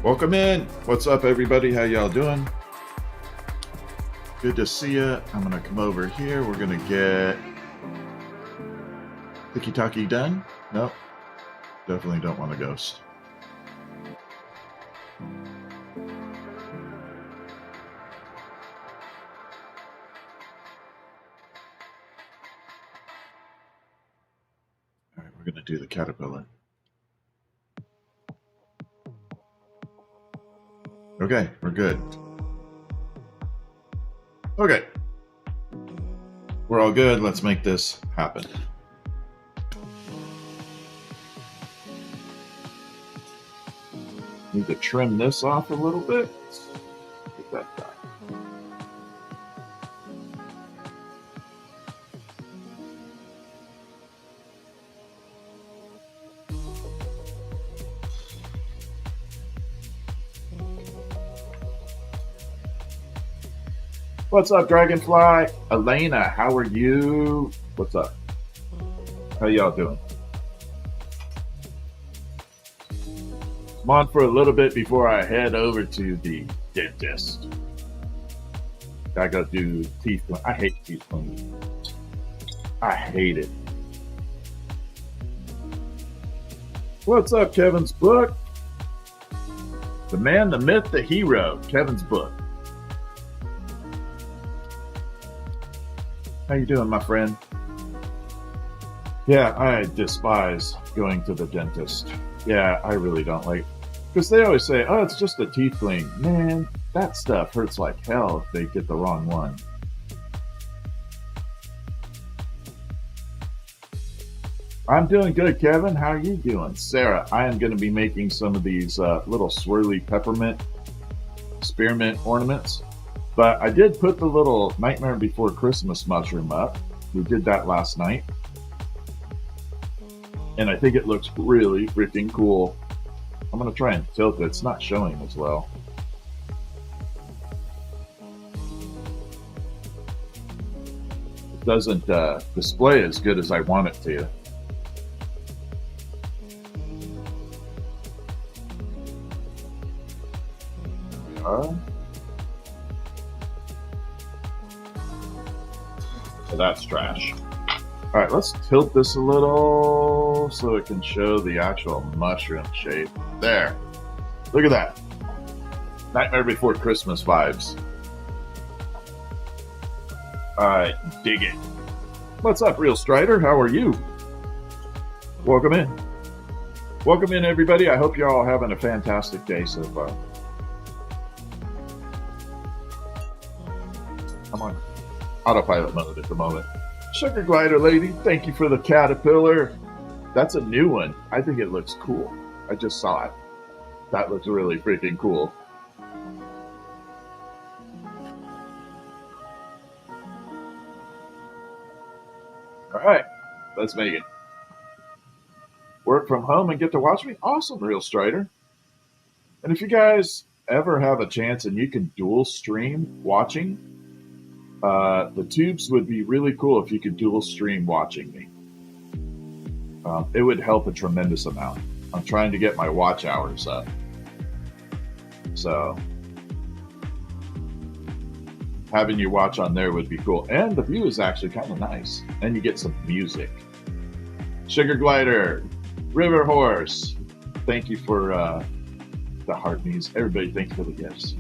Welcome in. What's up, everybody? How y'all doing? Good to see you. I'm gonna come over here. We're gonna get tiki-taki done. Nope. Definitely don't want a ghost. All right, we're gonna do the caterpillar. Okay, we're good. Okay. We're all good. Let's make this happen. Need to trim this off a little bit. Get that done. What's up, Dragonfly? Elena, how are you? What's up? How y'all doing? I'm on for a little bit before I head over to the dentist. I gotta do teeth cleaning. I hate teeth cleaning. I hate it. What's up, Kevin's book? The man, the myth, the hero. Kevin's book. How you doing, my friend? Yeah, I despise going to the dentist. Yeah, I really don't like, because they always say, oh, it's just a teeth clean. Man, that stuff hurts like hell if they get the wrong one. I'm doing good, Kevin. How are you doing? Sarah, I am going to be making some of these little swirly peppermint spearmint ornaments. But I did put the little Nightmare Before Christmas mushroom up. We did that last night. And I think it looks really freaking cool. I'm going to try and tilt it. It's not showing as well. It doesn't display as good as I want it to. There we are. So that's trash. All right, let's tilt this a little so it can show the actual mushroom shape. There. Look at that. Nightmare Before Christmas vibes. All right, dig it. What's up, Real Strider? How are you? Welcome in. Welcome in, everybody. I hope you're all having a fantastic day so far. I'm on autopilot mode at the moment. Sugar Glider Lady, thank you for the caterpillar. That's a new one. I think it looks cool. I just saw it. That looks really freaking cool. All right, let's make it. Work from home and get to watch me? Awesome, Real Strider. And if you guys ever have a chance and you can dual stream watching, the tubes would be really cool if you could dual stream watching me. It would help a tremendous amount. I'm trying to get my watch hours up. So having you watch on there would be cool. And the view is actually kind of nice. And you get some music. Sugar Glider, River Horse, thank you for the heart knees. Everybody, thank you for the gifts.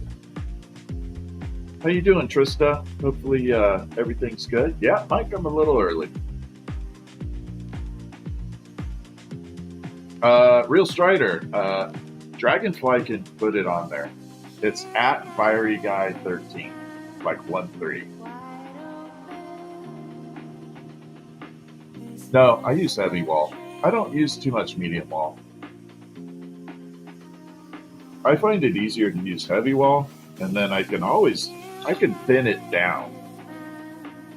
How you doing, Trista? Hopefully everything's good. Yeah, might come a little early. Real Strider, Dragonfly can put it on there. It's at Fiery Guy 13, like 1-3. No, I use heavy wall. I don't use too much medium wall. I find it easier to use heavy wall, and then I can thin it down.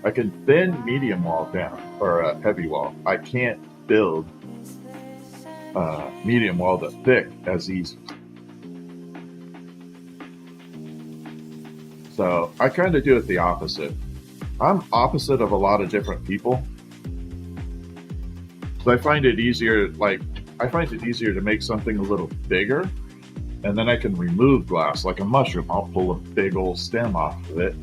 I can thin medium wall down, or heavy wall. I can't build medium wall to thick as easy. So I kind of do it the opposite. I'm opposite of a lot of different people. So I find it easier, to make something a little bigger and then I can remove glass like a mushroom. I'll pull a big old stem off of it.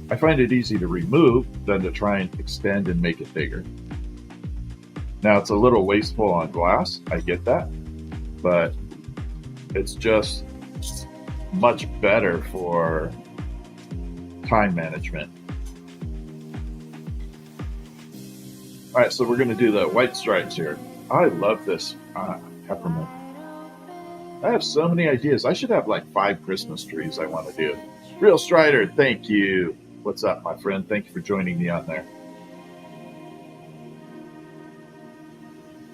I find it easy to remove than to try and extend and make it bigger. Now it's a little wasteful on glass, I get that, but it's just much better for time management. All right, so we're going to do the white stripes here. I love this peppermint. I have so many ideas. I should have like 5 Christmas trees I want to do. Real Strider, thank you. What's up, my friend? Thank you for joining me on there.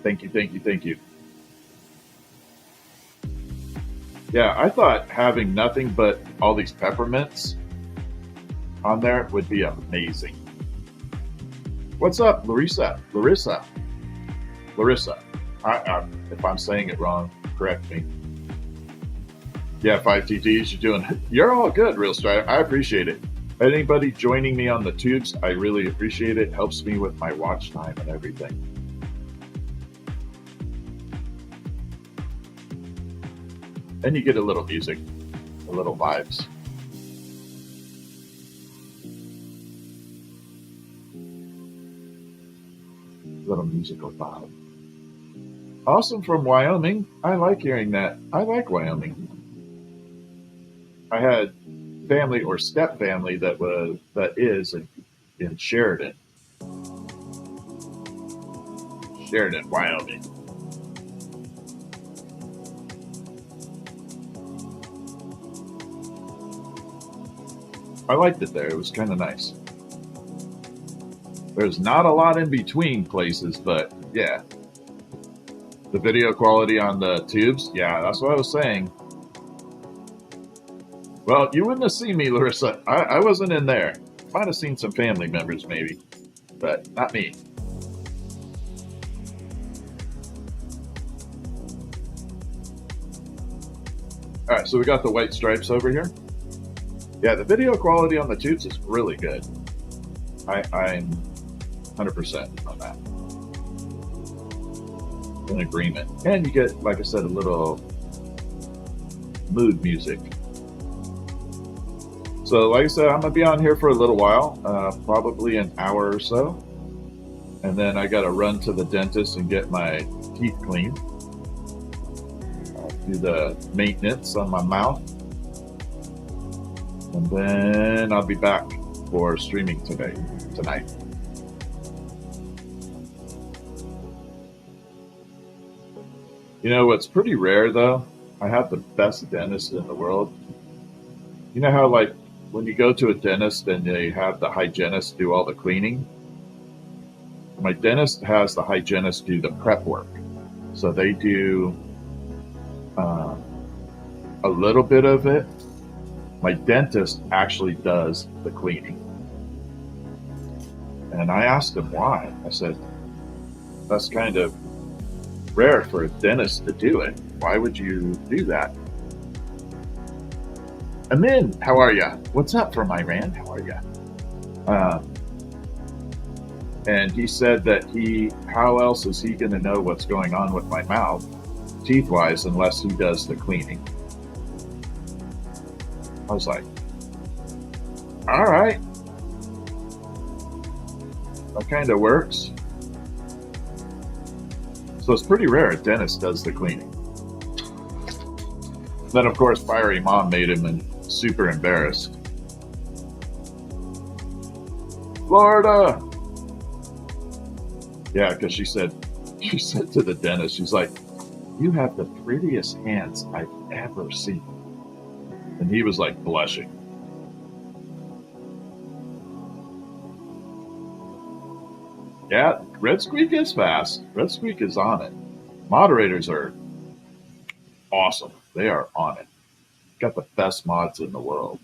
Thank you, thank you, thank you. Yeah, I thought having nothing but all these peppermints on there would be amazing. What's up, Larissa? If I'm saying it wrong, correct me. Yeah, 5 TTs, you're all good, Real Strider. I appreciate it. Anybody joining me on the tubes, I really appreciate it. Helps me with my watch time and everything. And you get a little music, a little vibes. Little musical vibe. Awesome from Wyoming. I like hearing that. I like Wyoming. I had family or step family that is in Sheridan, Wyoming. I liked it there. It was kind of nice. There's not a lot in between places, but yeah. The video quality on the tubes, yeah, that's what I was saying. Well, you wouldn't have seen me, Larissa. I wasn't in there. Might have seen some family members maybe, but not me. All right, so we got the white stripes over here. Yeah, the video quality on the tubes is really good. I'm 100% on that. In agreement. And you get, like I said, a little mood music. So like I said, I'm going to be on here for a little while, probably an hour or so. And then I got to run to the dentist and get my teeth cleaned. Do the maintenance on my mouth. And then I'll be back for streaming tonight. You know what's pretty rare though? I have the best dentist in the world. You know how like when you go to a dentist and they have the hygienist do all the cleaning? My dentist has the hygienist do the prep work. So they do a little bit of it. My dentist actually does the cleaning. And I asked him why. I said, that's kind of rare for a dentist to do it. Why would you do that? Amin, how are ya? What's up from Iran? How are ya? And he said that how else is he going to know what's going on with my mouth, teeth-wise, unless he does the cleaning? I was like, all right. That kind of works. So it's pretty rare a dentist does the cleaning. Then, of course, Fiery Mom made him super embarrassed. Florida! Yeah, because she said to the dentist, she's like, you have the prettiest hands I've ever seen. And he was like blushing. Yeah, Red Squeak is fast. Red Squeak is on it. Moderators are awesome. They are on it. Got the best mods in the world.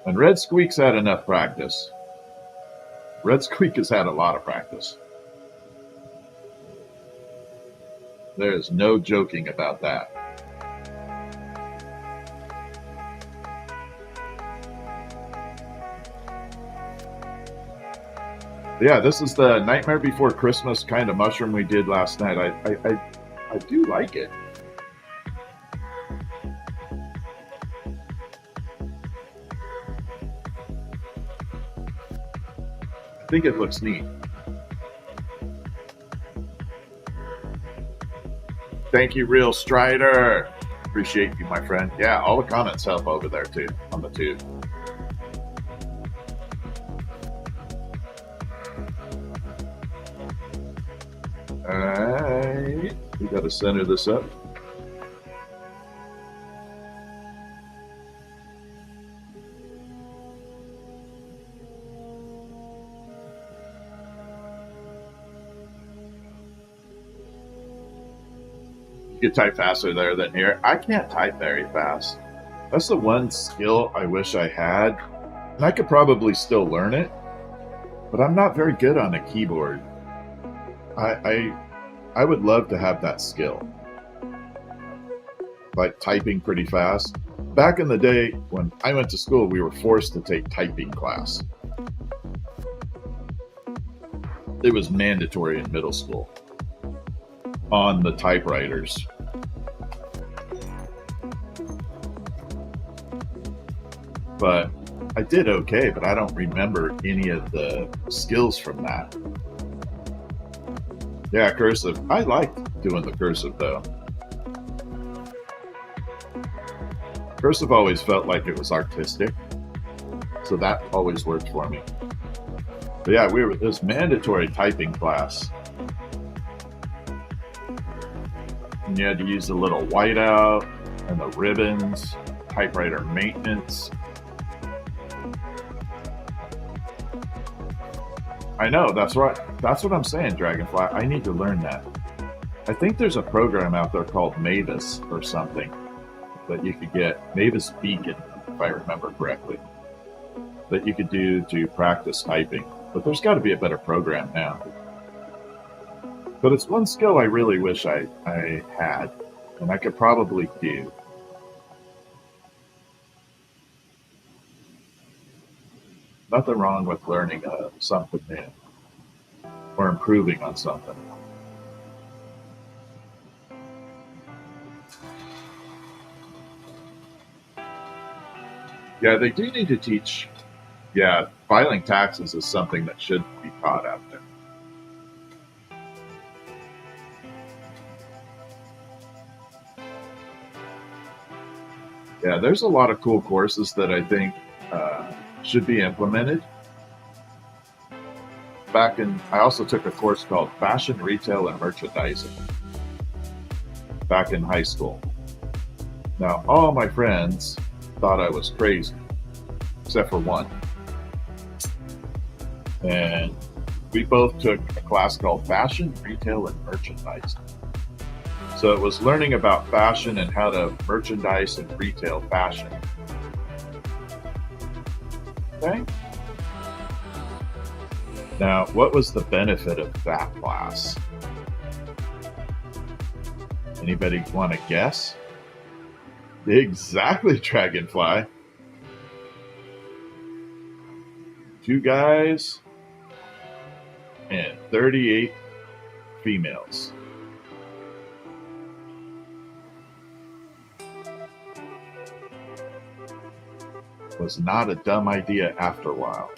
And Red Squeak's had enough practice. Red Squeak has had a lot of practice. There is no joking about that. Yeah, this is the Nightmare Before Christmas kind of mushroom we did last night. I do like it. I think it looks neat. Thank you, Real Strider. Appreciate you, my friend. Yeah, all the comments help over there too on the tube. Alright, we gotta center this up. You can type faster there than here. I can't type very fast. That's the one skill I wish I had. And I could probably still learn it, but I'm not very good on a keyboard. I would love to have that skill. Like typing pretty fast. Back in the day when I went to school, we were forced to take typing class. It was mandatory in middle school. On the typewriters. But I did okay, but I don't remember any of the skills from that. Yeah, cursive. I liked doing the cursive though. Cursive always felt like it was artistic, so that always worked for me. But yeah, it was mandatory typing class. And you had to use the little whiteout and the ribbons, typewriter maintenance. I know, that's right. That's what I'm saying, Dragonfly. I need to learn that. I think there's a program out there called Mavis or something that you could get. Mavis Beacon, if I remember correctly, that you could do to practice typing. But there's got to be a better program now. But it's one skill I really wish I had, and I could probably do. Nothing wrong with learning something new or improving on something. Yeah, they do need to teach. Yeah, filing taxes is something that should be taught out there. Yeah, there's a lot of cool courses that I think should be implemented. I also took a course called Fashion, Retail, and Merchandising back in high school. Now, all my friends thought I was crazy, except for one. And we both took a class called Fashion, Retail, and Merchandising. So it was learning about fashion and how to merchandise and retail fashion. Okay. Now, what was the benefit of that class? Anybody want to guess? Exactly, Dragonfly. 2 guys and 38 females. Was not a dumb idea after a while.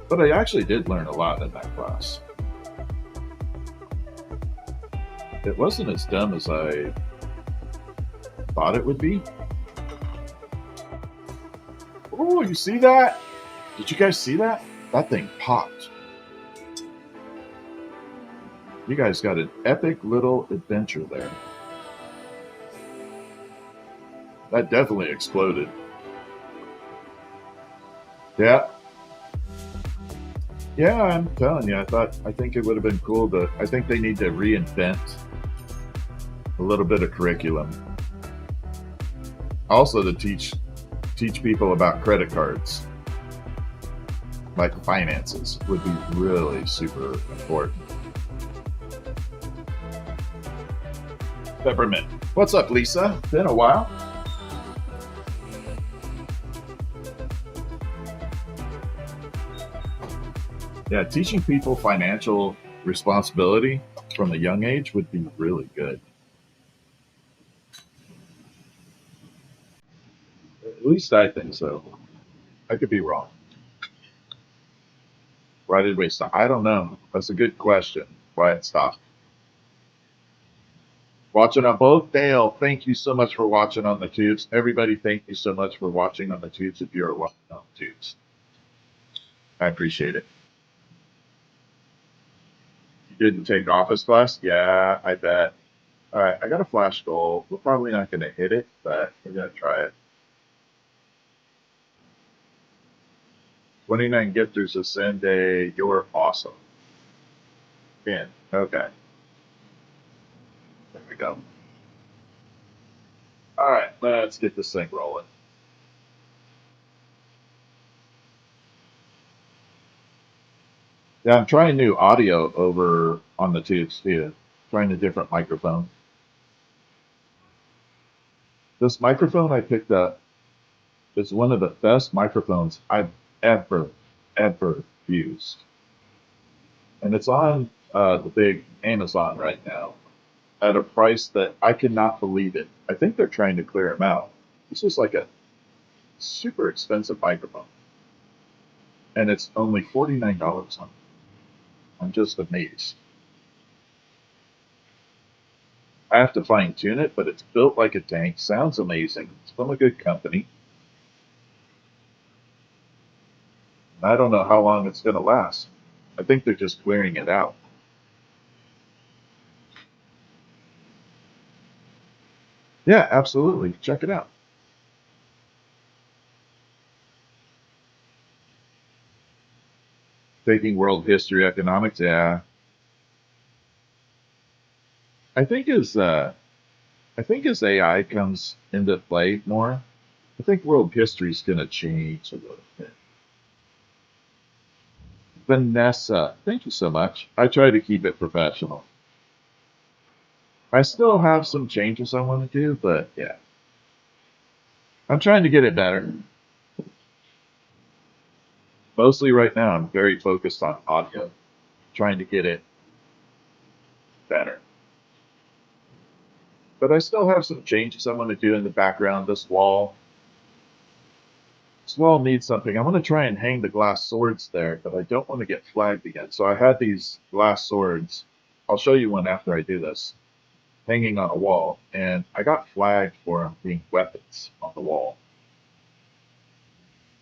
But I actually did learn a lot in that class. It wasn't as dumb as I thought it would be. Oh, you see that? Did you guys see that? That thing popped. You guys got an epic little adventure there. That definitely exploded. Yeah. Yeah, I'm telling you, I think it would have been cool I think they need to reinvent a little bit of curriculum. Also to teach people about credit cards. Like finances would be really super important. Peppermint. What's up, Lisa? Been a while. Yeah, teaching people financial responsibility from a young age would be really good. At least I think so. I could be wrong. Why did we stop? I don't know. That's a good question. Why it stopped. Watching on both. Dale, thank you so much for watching on the tubes. Everybody, thank you so much for watching on the tubes if you're watching on the tubes. I appreciate it. You didn't take office class? Yeah, I bet. All right, I got a flash goal. We're probably not going to hit it, but we're going to try it. 29 gifters of Sunday. You're awesome. In. Okay. There we go. All right, let's get this thing rolling. Yeah, I'm trying new audio over on the tubes too. Trying a different microphone. This microphone I picked up is one of the best microphones I've ever used. And it's on the big Amazon right now at a price that I cannot believe it. I think they're trying to clear them out. This is like a super expensive microphone. And it's only $49 on it. I'm just amazed. I have to fine tune it, but it's built like a tank. Sounds amazing. It's from a good company. I don't know how long it's going to last. I think they're just clearing it out. Yeah, absolutely. Check it out. Taking world history economics. Yeah, I think as I think as AI comes into play more, I think world history is going to change a little bit. Vanessa, thank you so much. I try to keep it professional. I still have some changes I want to do, but yeah, I'm trying to get it better. Mostly right now, I'm very focused on audio, trying to get it better. But I still have some changes I want to do in the background. This wall needs something. I want to try and hang the glass swords there, but I don't want to get flagged again. So I had these glass swords. I'll show you one after I do this, hanging on a wall, and I got flagged for them being weapons on the wall.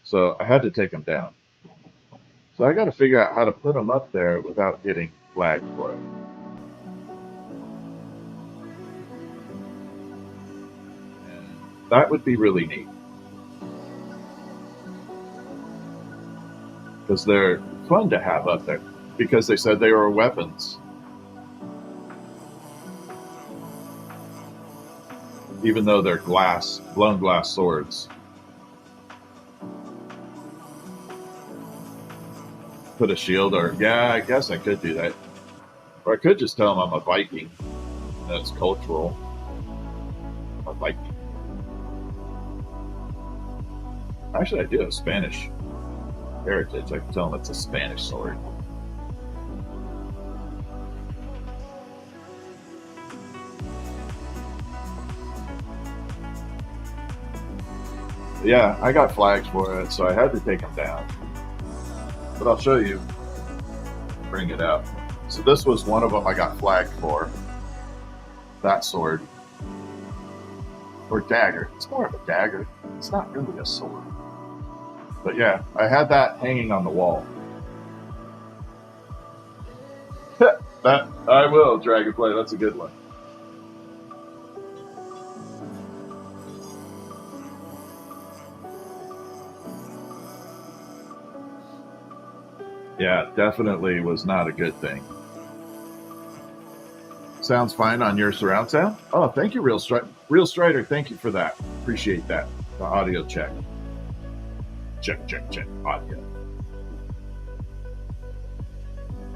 So I had to take them down. So I got to figure out how to put them up there without getting flagged for it. And that would be really neat because they're fun to have up there because they said they were weapons. Even though they're blown glass swords. Put a shield or, yeah, I guess I could do that. Or I could just tell them I'm a Viking. That's cultural. I'm a Viking. Actually, I do have Spanish heritage. I can tell them it's a Spanish sword. Yeah, I got flagged for it, so I had to take them down. But I'll show you. Bring it up. So this was one of them I got flagged for. That sword. Or dagger. It's more of a dagger. It's not really a sword. But yeah, I had that hanging on the wall. That I will, Dragonfly. That's a good one. Yeah, definitely was not a good thing. Sounds fine on your surround sound. Oh, thank you, Real Strider. Thank you for that. Appreciate that. The audio check. Check audio.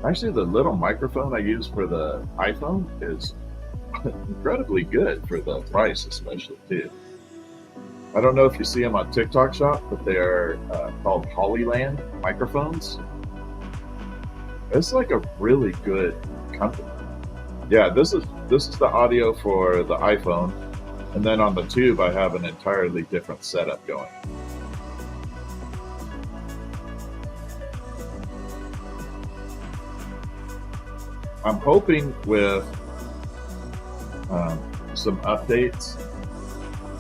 Actually, the little microphone I use for the iPhone is incredibly good for the price, especially too. I don't know if you see them on TikTok Shop, but they are called Hollyland microphones. It's like a really good company. Yeah, this is the audio for the iPhone, and then on the tube I have an entirely different setup going. I'm hoping with some updates,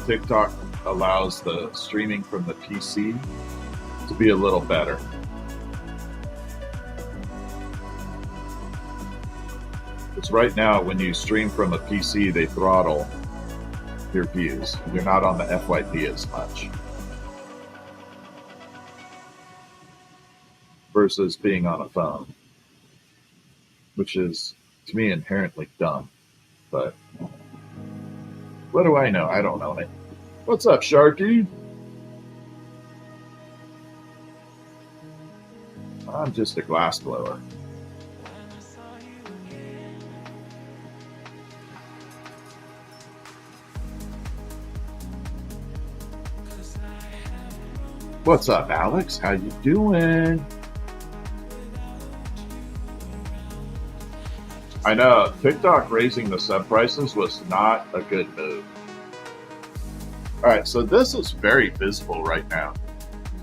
TikTok allows the streaming from the PC to be a little better. Because right now, when you stream from a PC, they throttle your views. You're not on the FYP as much. Versus being on a phone, which is, to me, inherently dumb. But what do I know? I don't know it. What's up, Sharky? I'm just a glass blower. What's up, Alex? How you doing? I know TikTok raising the sub prices was not a good move. All right, so this is very visible right now.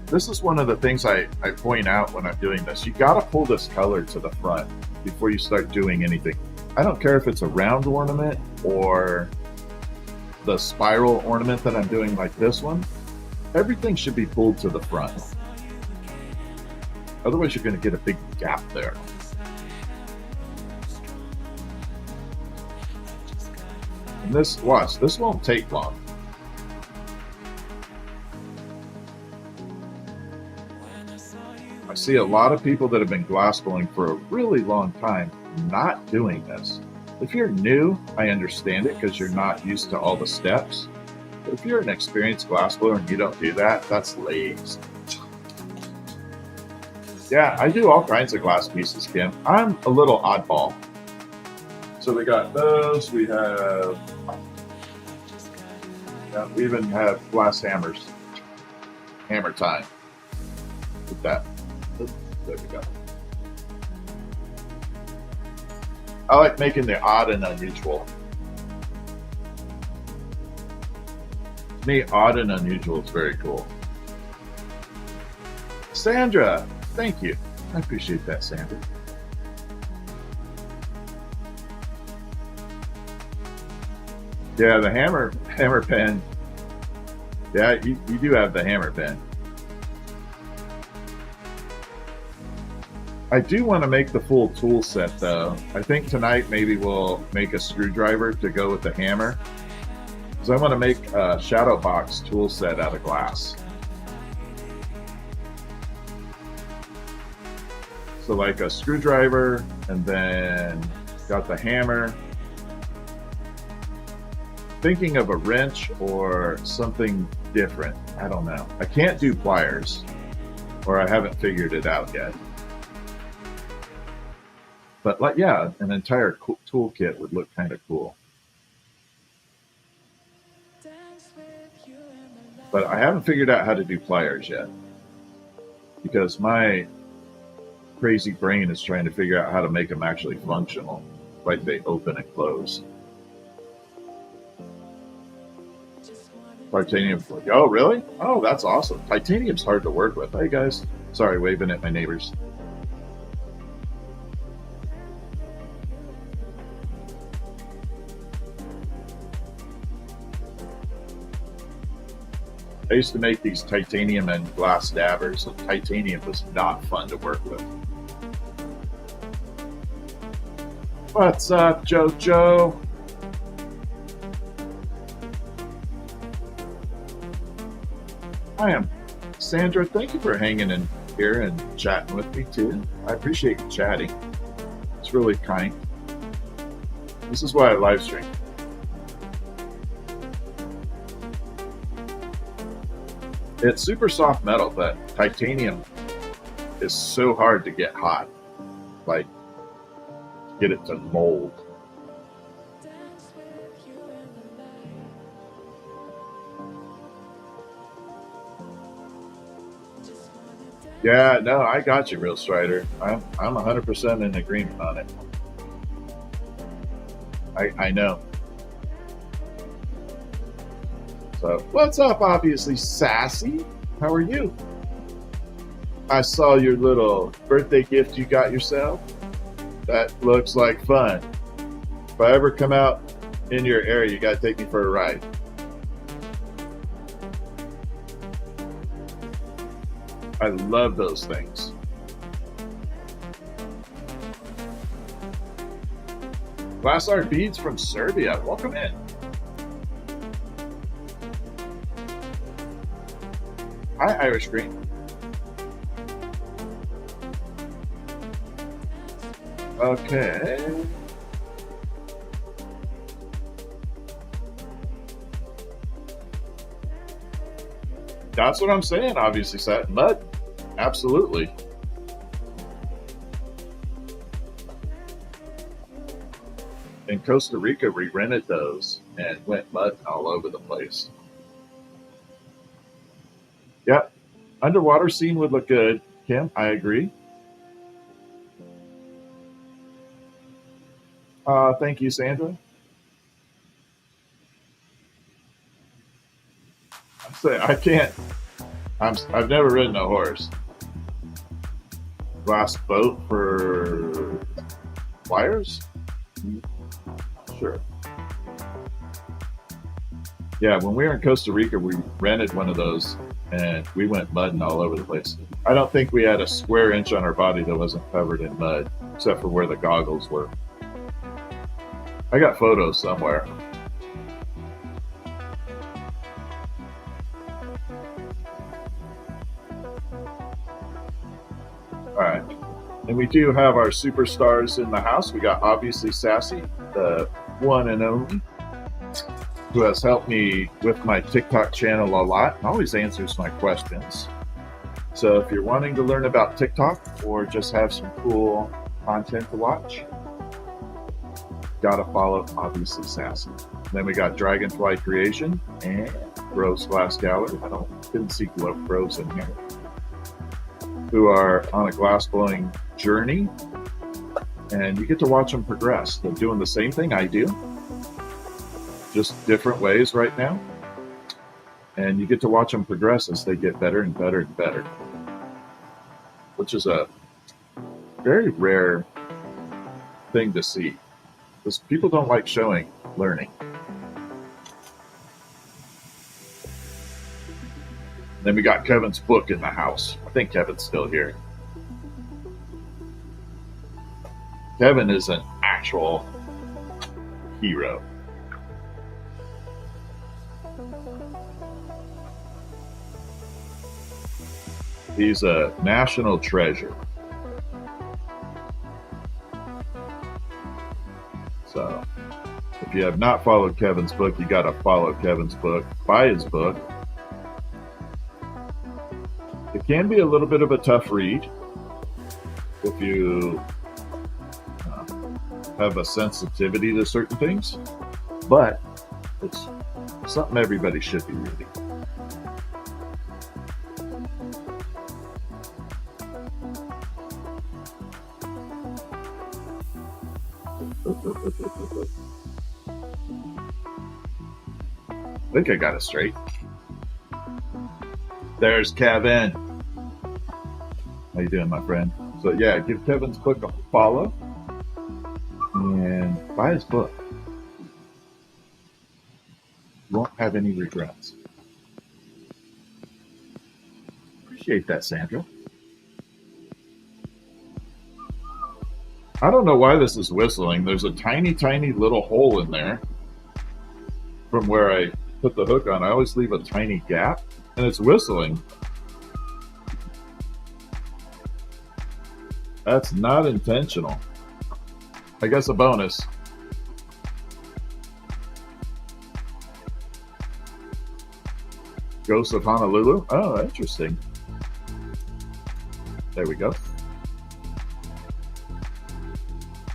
This is one of the things I point out when I'm doing this. You got to pull this color to the front before you start doing anything. I don't care if it's a round ornament or the spiral ornament that I'm doing like this one. Everything should be pulled to the front. Otherwise, you're going to get a big gap there. And this, watch, this won't take long. I see a lot of people that have been glassblowing for a really long time not doing this. If you're new, I understand it because you're not used to all the steps. But if you're an experienced glassblower and you don't do that, that's lazy. Yeah, I do all kinds of glass pieces, Kim. I'm a little oddball. So we got those. We have, we even have glass hammers. Hammer time. With that. There we go. I like making the odd and unusual. To me, odd and unusual is very cool. Sandra, thank you. I appreciate that, Sandra. Yeah, the hammer pen. Yeah, you do have the hammer pen. I do want to make the full tool set though. I think tonight maybe we'll make a screwdriver to go with the hammer. Because I want to make a shadow box tool set out of glass. So like a screwdriver, and then got the hammer. Thinking of a wrench or something different. I don't know. I can't do pliers, or I haven't figured it out yet. But like, yeah, an entire toolkit would look kind of cool. But I haven't figured out how to do pliers yet, because my crazy brain is trying to figure out how to make them actually functional, like they open and close. Titanium. Oh, really? Oh, that's awesome. Titanium's hard to work with. Hey, guys. Sorry, waving at my neighbors. I used to make these titanium and glass dabbers, and titanium was not fun to work with. What's up, JoJo? I am Sandra. Thank you for hanging in here and chatting with me too. I appreciate you chatting. It's really kind. This is why I live stream. It's super soft metal, but titanium is so hard to get hot. Like, get it to mold. Yeah, no, I got you, Real Strider. I'm 100% in agreement on it. I know. So, what's up, obviously, Sassy? How are you? I saw your little birthday gift you got yourself. That looks like fun. If I ever come out in your area, you got to take me for a ride. I love those things. Glass art beads from Serbia. Welcome in. Hi, Irish Green. Okay. That's what I'm saying, obviously, set mud. Absolutely. In Costa Rica, we rented those and went mud all over the place. Yep. Underwater scene would look good, Kim. I agree. Thank you, Sandra. I say I can't. I've never ridden a horse. Glass boat for wires? Sure. Yeah, when we were in Costa Rica, we rented one of those and we went mudding all over the place. I don't think we had a square inch on our body that wasn't covered in mud, except for where the goggles were. I got photos somewhere. All right. And we do have our superstars in the house. We got obviously Sassy, the one and only, who has helped me with my TikTok channel a lot and always answers my questions. So if you're wanting to learn about TikTok or just have some cool content to watch, gotta follow obviously Sassy. Then we got Dragonfly Creation and Gross Glass Gallery. Didn't see Gross in here. Who are on a glass blowing journey, and you get to watch them progress. They're doing the same thing I do, just different ways right now, and you get to watch them progress as they get better and better and better, which is a very rare thing to see because people don't like showing learning. Then we got Kevin's book in the house. I think Kevin's still here. Kevin is an actual hero. He's a national treasure. So, if you have not followed Kevin's book, you got to follow Kevin's book, buy his book. It can be a little bit of a tough read if you have a sensitivity to certain things, but it's something everybody should be reading. I think I got it straight. There's Kevin. How you doing, my friend? So yeah, give Kevin's book a follow and buy his book. You won't have any regrets. Appreciate that, Sandra. I don't know why this is whistling. There's a tiny, tiny little hole in there from where I put the hook on. I always leave a tiny gap, and it's whistling. That's not intentional. I guess a bonus. Ghost of Honolulu. Oh, interesting. There we go.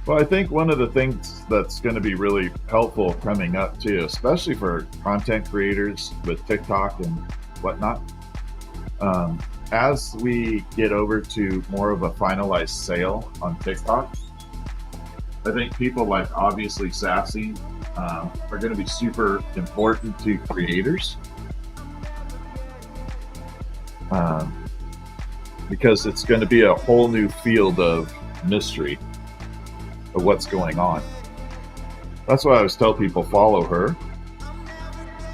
Well, I think one of the things that's going to be really helpful coming up too, especially for content creators with TikTok and whatnot, as we get over to more of a finalized sale on TikTok, I think people like obviously Sassy are going to be super important to creators, because it's going to be a whole new field of mystery of what's going on. That's why I always tell people follow her,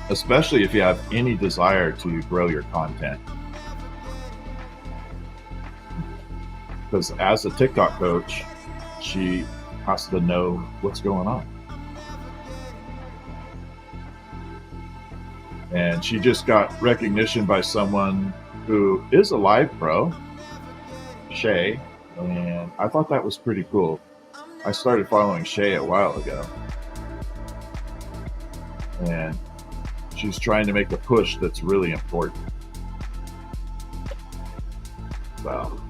especially if you have any desire to grow your content. Because as a TikTok coach, she has to know what's going on. And she just got recognition by someone who is a live pro, Shay, and I thought that was pretty cool. I started following Shay a while ago, and she's trying to make a push that's really important. So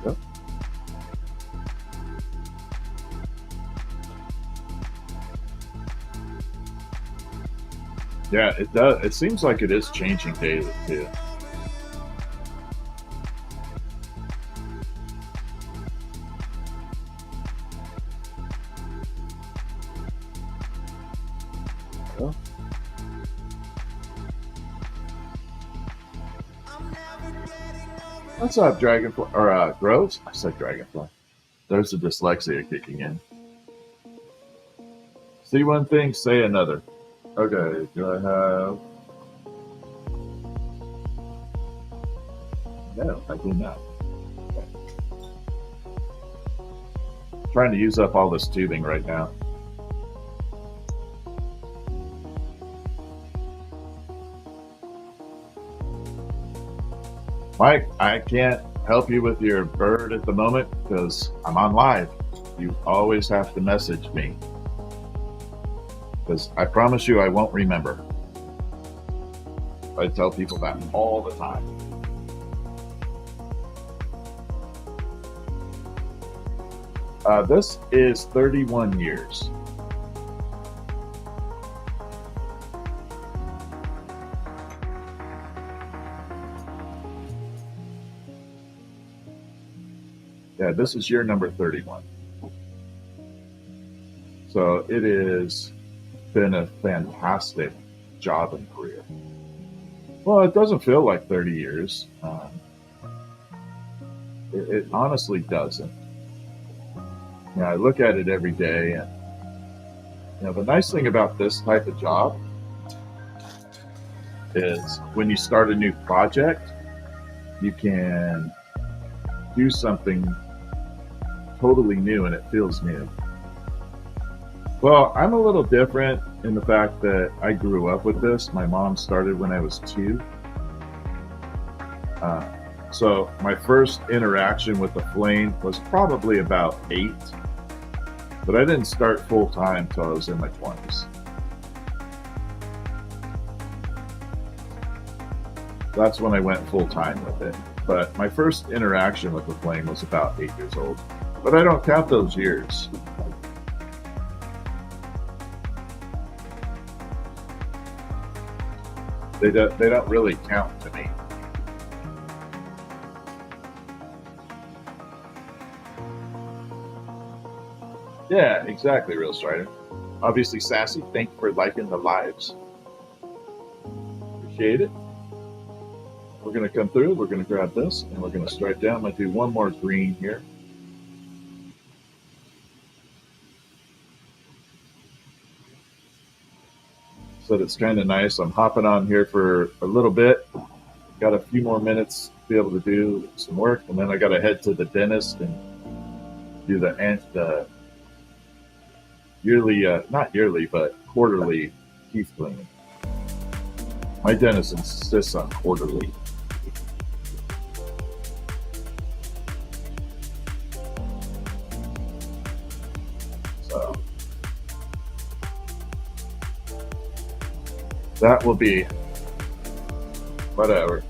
yep. Yeah, it does. It seems like it is changing daily too. Well, what's up, Dragonfly or Groves? I said Dragonfly. There's the dyslexia kicking in. See one thing, say another. Okay, do I have? No, I do not. Okay. Trying to use up all this tubing right now. Mike, I can't help you with your bird at the moment because I'm on live. You always have to message me, because I promise you I won't remember. I tell people that all the time. This is 31 years. Yeah, this is year number 31. So it has been a fantastic job and career. Well, it doesn't feel like 30 years. It honestly doesn't. You know, I look at it every day, and you know, the nice thing about this type of job is when you start a new project, you can do something totally new and it feels new. Well, I'm a little different in the fact that I grew up with this. My mom started when I was 2. So my first interaction with the flame was probably about 8, but I didn't start full time till I was in my 20s. That's when I went full time with it. But my first interaction with the flame was about 8 years old. But I don't count those years. They don't really count to me. Yeah, exactly, Real Strider. Obviously, Sassy, thank you for liking the lives. Appreciate it. We're going to come through, we're going to grab this, and we're going to strike down. I'm going to do one more green here. So it's kind of nice. I'm hopping on here for a little bit. Got a few more minutes to be able to do some work, and then I got to head to the dentist and do the yearly, not yearly, but quarterly teeth cleaning. My dentist insists on quarterly. So that will be whatever.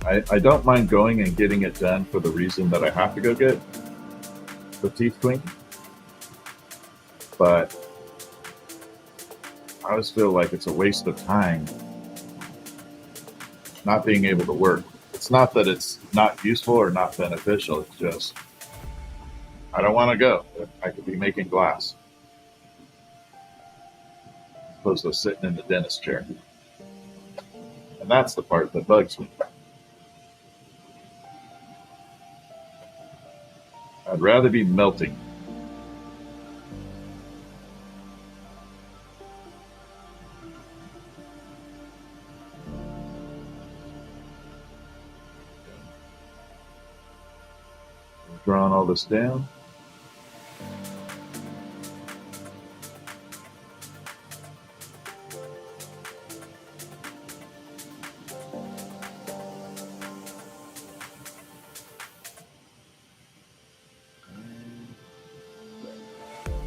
I don't mind going and getting it done for the reason that I have to go get the teeth cleaned. But I always feel like it's a waste of time not being able to work. It's not that it's not useful or not beneficial. It's just, I don't want to go. I could be making glass as opposed to sitting in the dentist chair. And that's the part that bugs me. I'd rather be melting. Drawing all this down.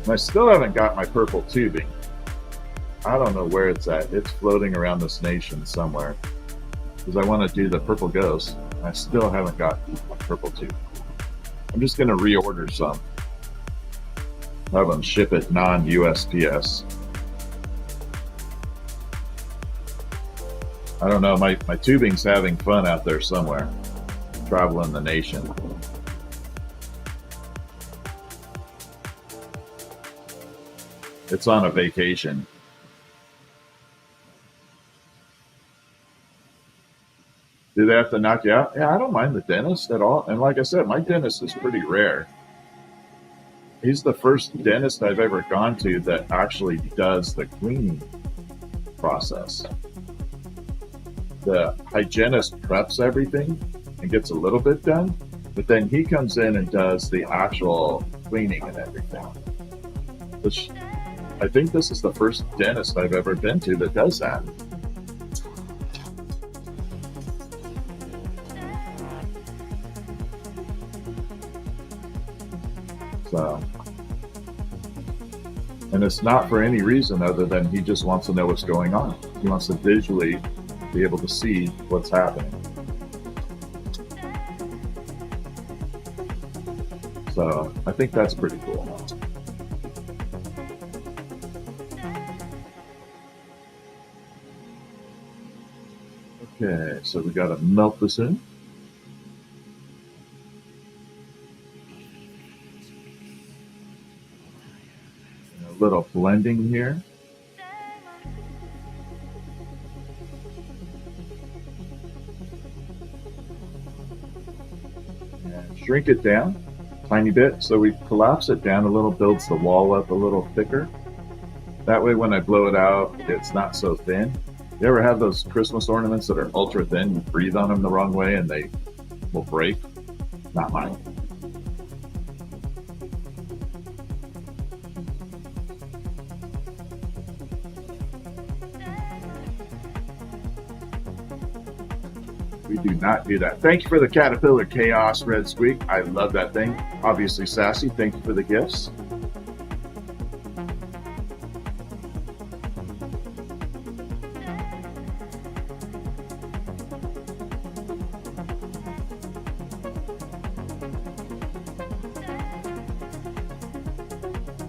And I still haven't got my purple tubing. I don't know where it's at. It's floating around this nation somewhere. Because I want to do the purple ghost. I still haven't got my purple tubing. I'm just going to reorder some. Have them ship it non-USPS. I don't know. My tubing's having fun out there somewhere. Traveling the nation. It's on a vacation. Do they have to knock you out? Yeah, I don't mind the dentist at all. And like I said, my dentist is pretty rare. He's the first dentist I've ever gone to that actually does the cleaning process. The hygienist preps everything and gets a little bit done, but then he comes in and does the actual cleaning and everything. Which I think this is the first dentist I've ever been to that does that. So, and it's not for any reason other than he just wants to know what's going on. He wants to visually be able to see what's happening. So I think that's pretty cool. Okay, so we got to melt this in. A little blending here. And shrink it down a tiny bit. So we collapse it down a little, builds the wall up a little thicker. That way when I blow it out, it's not so thin. You ever have those Christmas ornaments that are ultra thin? You breathe on them the wrong way and they will break? Not mine. We do not do that. Thank you for the Caterpillar Chaos Red Squeak. I love that thing. Obviously Sassy, thank you for the gifts.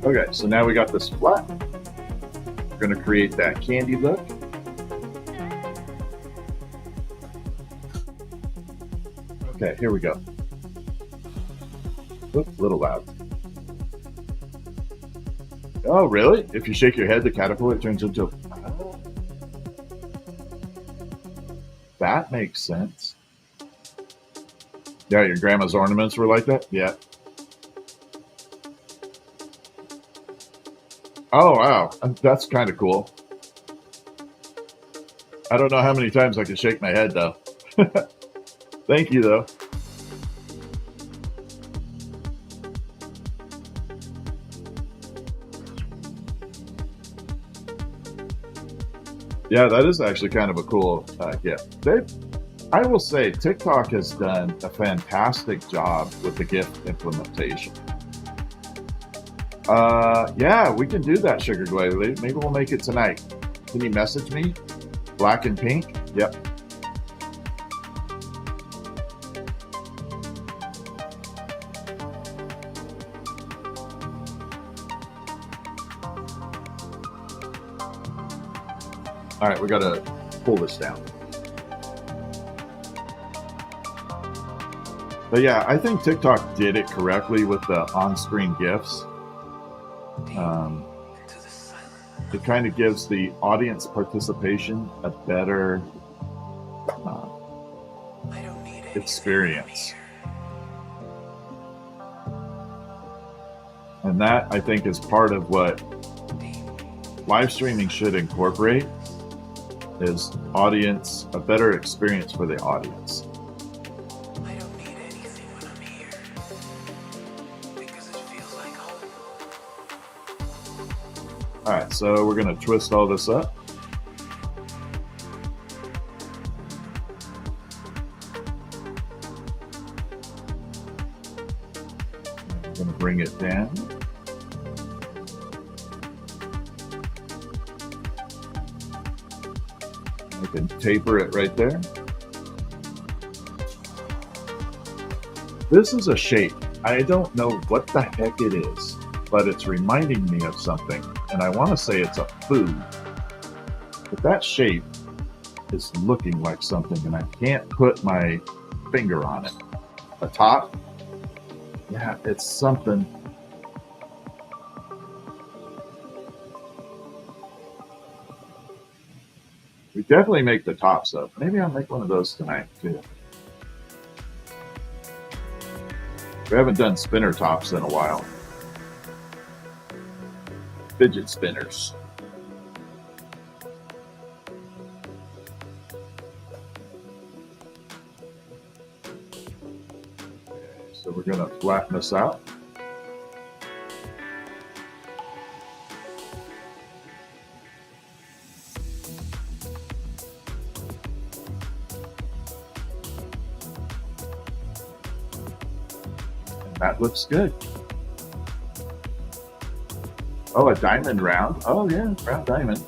Okay, so now we got this flat. We're going to create that candy look. Okay, here we go. Oops, a little loud. Oh, really? If you shake your head, the caterpillar turns into... That makes sense. Yeah, your grandma's ornaments were like that? Yeah. Oh, wow. That's kind of cool. I don't know how many times I can shake my head, though. Thank you, though. Yeah, that is actually kind of a cool gift. I will say TikTok has done a fantastic job with the gift implementation. Yeah, we can do that, Sugar Glade. Maybe we'll make it tonight. Can you message me? Black and pink? Yep. All right, we got to pull this down. But yeah, I think TikTok did it correctly with the on-screen GIFs. It kind of gives the audience participation a better experience. And that, I think, is part of what live streaming should incorporate, is audience, a better experience for the audience. I don't need anything when I'm here, because it feels like home. All right, so we're going to twist all this up. I'm going to bring it down. I can taper it right there. This is a shape. I don't know what the heck it is, but it's reminding me of something, and I want to say it's a food. But that shape is looking like something, and I can't put my finger on it. A top? Yeah, it's something. We definitely make the tops up. Maybe I'll make one of those tonight too. We haven't done spinner tops in a while. Fidget spinners. Okay, so we're going to flatten this out. That looks good. Oh, a diamond round. Oh, yeah, round diamond.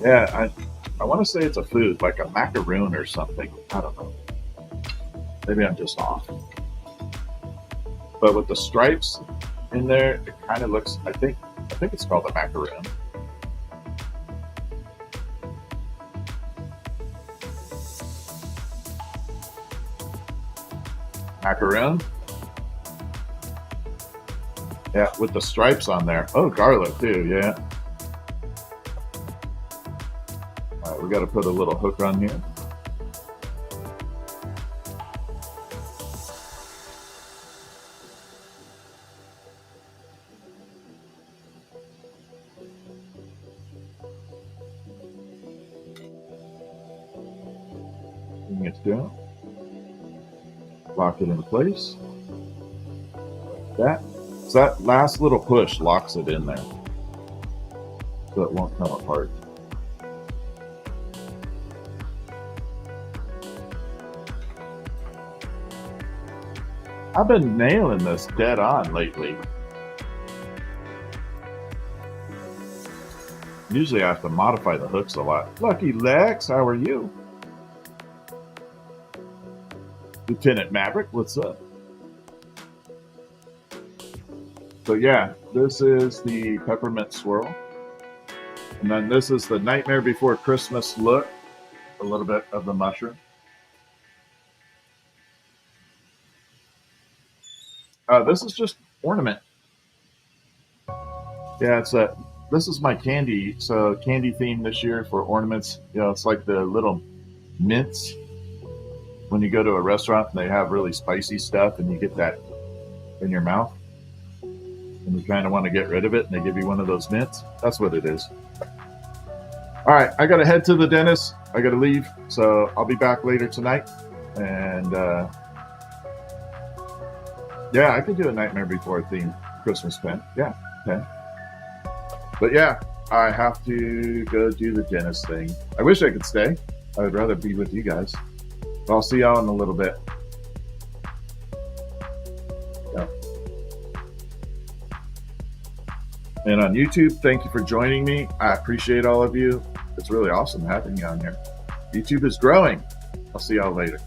Yeah, I want to say it's a food, like a macaroon or something. I don't know. Maybe I'm just off. But with the stripes in there, it kind of looks, I think it's called a macaroon. Macaroon. Yeah, with the stripes on there. Oh, garlic too, yeah. All right, we got to put a little hook on here. Bring it down. Lock it in place. Like that. So that last little push locks it in there, so it won't come apart. I've been nailing this dead on lately. Usually I have to modify the hooks a lot. Lucky Lex, how are you? Lieutenant Maverick, what's up? So yeah, this is the peppermint swirl. And then this is the Nightmare Before Christmas look. A little bit of the mushroom. This is just ornament. Yeah, this is my candy. So candy theme this year for ornaments. You know, it's like the little mints. When you go to a restaurant and they have really spicy stuff and you get that in your mouth and you kind of want to get rid of it and they give you one of those mints, that's what it is. All right, I got to head to the dentist. I got to leave, so I'll be back later tonight. And yeah, I could do a Nightmare Before theme Christmas pen. Yeah, pen. But yeah, I have to go do the dentist thing. I wish I could stay. I would rather be with you guys. I'll see y'all in a little bit. Yeah. And on YouTube, thank you for joining me. I appreciate all of you. It's really awesome having you on here. YouTube is growing. I'll see y'all later.